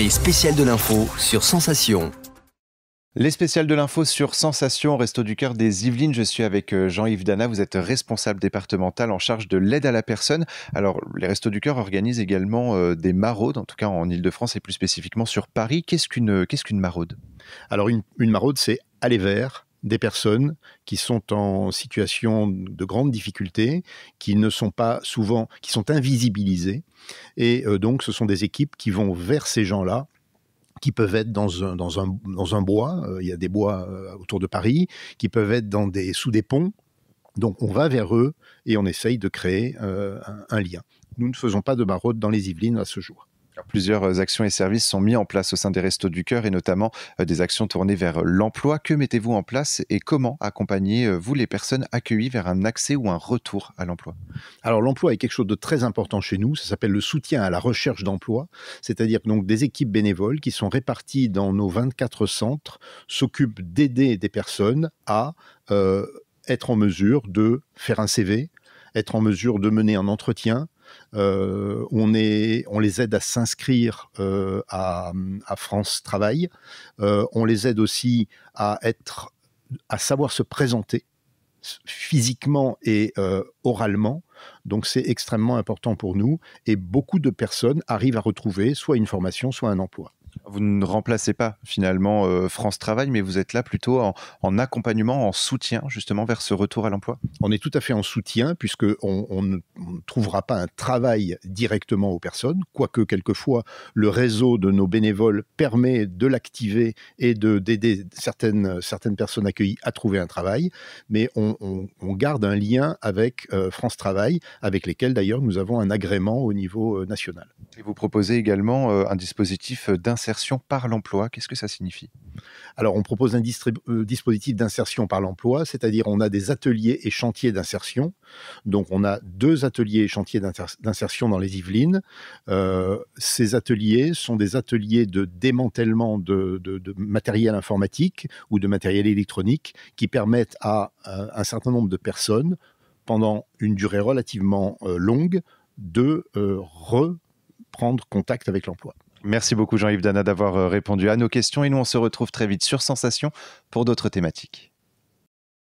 Les spéciales de l'info sur Sensation. Les spéciales de l'info sur Sensation, Restos du Cœur des Yvelines. Je suis avec Jean-Yves Dana, vous êtes responsable départemental en charge de l'aide à la personne. Alors, les Restos du Cœur organisent également des maraudes, en tout cas en Ile-de-France et plus spécifiquement sur Paris. Qu'est-ce qu'une maraude ? Alors, une maraude, c'est aller vers des personnes qui sont en situation de grande difficulté, qui ne sont pas souvent, qui sont invisibilisées. Et donc, ce sont des équipes qui vont vers ces gens-là, qui peuvent être dans un bois, il y a des bois autour de Paris, qui peuvent être sous des ponts. Donc on va vers eux et on essaye de créer un lien. Nous ne faisons pas de maraude dans les Yvelines à ce jour. Plusieurs actions et services sont mis en place au sein des Restos du Cœur et notamment des actions tournées vers l'emploi. Que mettez-vous en place et comment accompagnez-vous les personnes accueillies vers un accès ou un retour à l'emploi ? Alors l'emploi est quelque chose de très important chez nous, ça s'appelle le soutien à la recherche d'emploi, c'est-à-dire donc des équipes bénévoles qui sont réparties dans nos 24 centres s'occupent d'aider des personnes à être en mesure de faire un CV, être en mesure de mener un entretien. On les aide à s'inscrire à France Travail. On les aide aussi à savoir se présenter physiquement et oralement. Donc c'est extrêmement important pour nous et beaucoup de personnes arrivent à retrouver soit une formation, soit un emploi. Vous ne remplacez pas finalement France Travail, mais vous êtes là plutôt en accompagnement, en soutien justement vers ce retour à l'emploi ? On est tout à fait en soutien puisqu'on ne trouvera pas un travail directement aux personnes, quoique quelquefois le réseau de nos bénévoles permet de l'activer et d'aider certaines personnes accueillies à trouver un travail, mais on garde un lien avec France Travail, avec lesquels d'ailleurs nous avons un agrément au niveau national. Et vous proposez également un dispositif d'insertion par l'emploi. Qu'est-ce que ça signifie ? Alors, on propose un dispositif d'insertion par l'emploi, c'est-à-dire on a des ateliers et chantiers d'insertion. Donc, on a 2 ateliers et chantiers d'insertion dans les Yvelines. Ces ateliers sont des ateliers de démantèlement de matériel informatique ou de matériel électronique qui permettent à un certain nombre de personnes, pendant une durée relativement longue, de reprendre contact avec l'emploi. Merci beaucoup Jean-Yves Dana d'avoir répondu à nos questions et nous on se retrouve très vite sur Sensation pour d'autres thématiques.